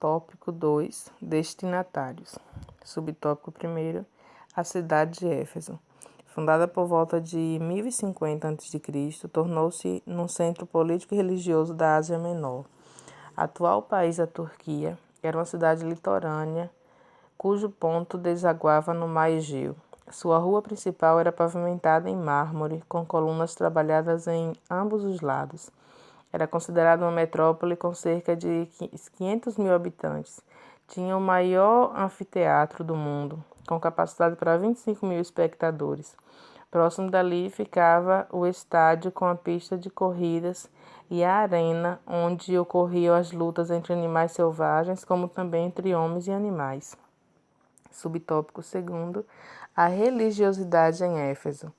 Tópico 2. Destinatários. Subtópico 1. A cidade de Éfeso. Fundada por volta de 1050 a.C., tornou-se num centro político e religioso da Ásia Menor. Atual país da Turquia, era uma cidade litorânea, cujo ponto desaguava no mar Egeu. Sua rua principal era pavimentada em mármore, com colunas trabalhadas em ambos os lados. Era considerada uma metrópole com cerca de 500 mil habitantes. Tinha o maior anfiteatro do mundo, com capacidade para 25 mil espectadores. Próximo dali ficava o estádio com a pista de corridas e a arena onde ocorriam as lutas entre animais selvagens, como também entre homens e animais. Subtópico 2. A religiosidade em Éfeso.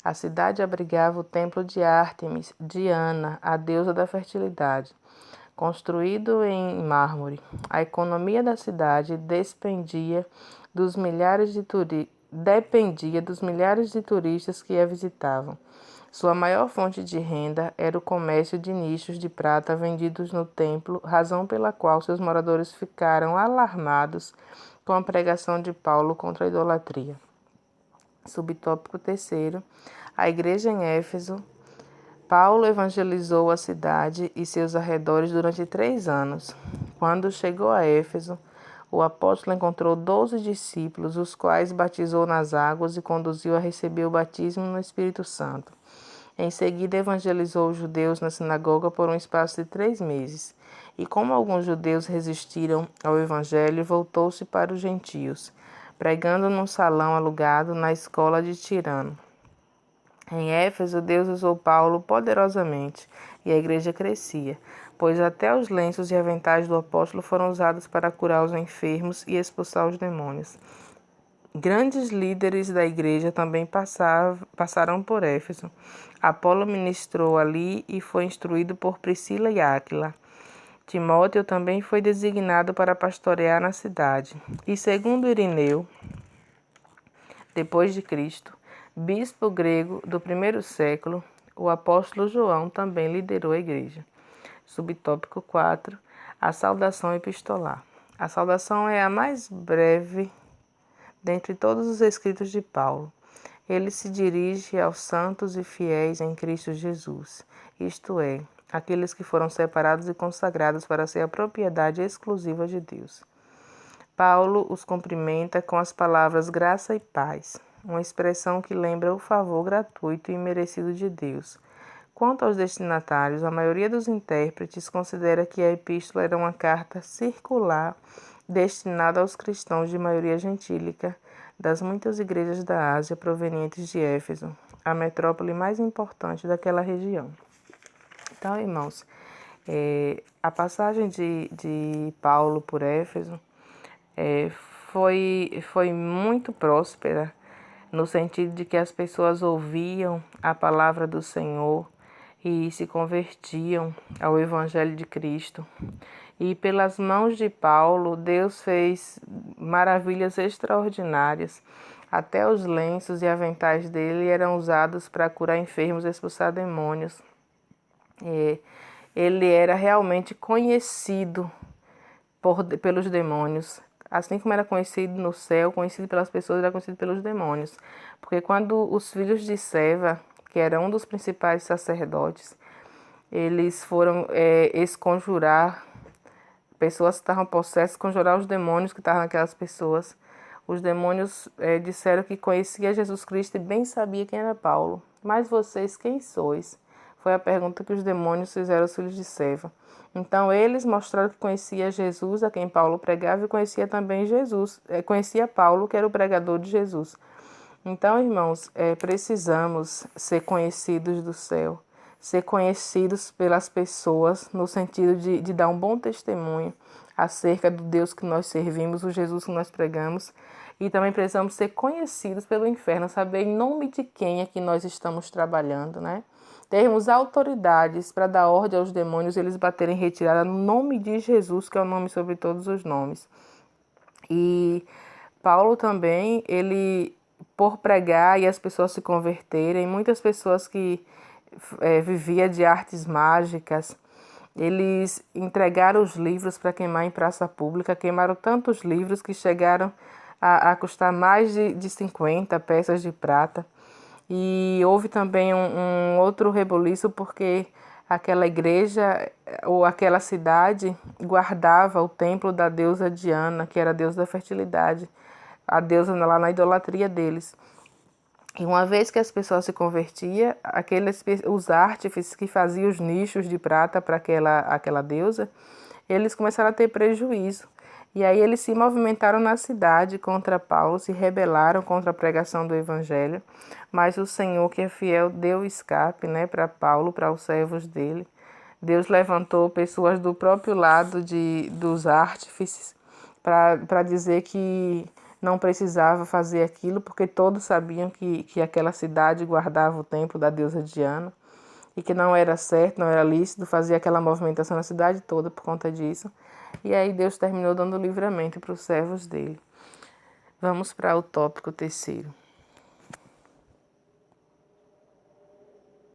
A cidade abrigava o templo de Ártemis, Diana, a deusa da fertilidade, construído em mármore. A economia da cidade dependia dos milhares de turistas que a visitavam. Sua maior fonte de renda era o comércio de nichos de prata vendidos no templo, razão pela qual seus moradores ficaram alarmados com a pregação de Paulo contra a idolatria. Subtópico 3. A igreja em Éfeso. Paulo evangelizou a cidade e seus arredores durante 3 anos. Quando chegou a Éfeso, o apóstolo encontrou 12 discípulos, os quais batizou nas águas e conduziu a receber o batismo no Espírito Santo. Em seguida, evangelizou os judeus na sinagoga por um espaço de 3 meses. E como alguns judeus resistiram ao evangelho, voltou-se para os gentios, pregando num salão alugado na escola de Tirano. Em Éfeso, Deus usou Paulo poderosamente e a igreja crescia, pois até os lenços e aventais do apóstolo foram usados para curar os enfermos e expulsar os demônios. Grandes líderes da igreja também passaram por Éfeso. Apolo ministrou ali e foi instruído por Priscila e Áquila. Timóteo também foi designado para pastorear na cidade. E segundo Irineu, depois de Cristo, bispo grego do 1º século, o apóstolo João também liderou a igreja. Subtópico 4. A saudação epistolar. A saudação é a mais breve dentre todos os escritos de Paulo. Ele se dirige aos santos e fiéis em Cristo Jesus, isto é, aqueles que foram separados e consagrados para ser a propriedade exclusiva de Deus. Paulo os cumprimenta com as palavras graça e paz, uma expressão que lembra o favor gratuito e merecido de Deus. Quanto aos destinatários, a maioria dos intérpretes considera que a epístola era uma carta circular destinada aos cristãos de maioria gentílica das muitas igrejas da Ásia provenientes de Éfeso, a metrópole mais importante daquela região. Então, irmãos, a passagem de Paulo por Éfeso foi muito próspera, no sentido de que as pessoas ouviam a palavra do Senhor e se convertiam ao Evangelho de Cristo. E pelas mãos de Paulo, Deus fez maravilhas extraordinárias. Até os lenços e aventais dele eram usados para curar enfermos e expulsar demônios. Ele era realmente conhecido pelos demônios. Assim como era conhecido no céu, conhecido pelas pessoas, era conhecido pelos demônios. Porque quando os filhos de Seva, que era um dos principais sacerdotes, eles foram esconjurar pessoas que estavam possessas, conjurar os demônios que estavam naquelas pessoas. Os demônios disseram que conhecia Jesus Cristo e bem sabia quem era Paulo. Mas vocês quem sois? Foi a pergunta que os demônios fizeram aos filhos de Seva. Então eles mostraram que conhecia Jesus, a quem Paulo pregava, e conhecia também Jesus, conhecia Paulo, que era o pregador de Jesus. Então, irmãos, precisamos ser conhecidos do céu, ser conhecidos pelas pessoas, no sentido de dar um bom testemunho acerca do Deus que nós servimos, o Jesus que nós pregamos. E também precisamos ser conhecidos pelo inferno, saber em nome de quem é que nós estamos trabalhando, né? Termos autoridades para dar ordem aos demônios e eles baterem retirada no nome de Jesus, que é o nome sobre todos os nomes. E Paulo também, ele, por pregar e as pessoas se converterem, muitas pessoas que viviam de artes mágicas, Eles entregaram os livros para queimar em praça pública, queimaram tantos livros que chegaram a custar mais de 50 peças de prata. E houve também um outro reboliço porque aquela igreja ou aquela cidade guardava o templo da deusa Diana, que era a deusa da fertilidade, a deusa lá na idolatria deles. E uma vez que as pessoas se convertiam, os artífices que faziam os nichos de prata para aquela deusa, eles começaram a ter prejuízo. E aí eles se movimentaram na cidade contra Paulo, se rebelaram contra a pregação do evangelho, mas o Senhor, que é fiel, deu escape, né, para Paulo, para os servos dele. Deus levantou pessoas do próprio lado dos artífices para dizer que não precisava fazer aquilo, porque todos sabiam que aquela cidade guardava o templo da deusa Diana e que não era certo, não era lícito fazer aquela movimentação na cidade toda por conta disso. E aí Deus terminou dando livramento para os servos dele. Vamos para o tópico terceiro.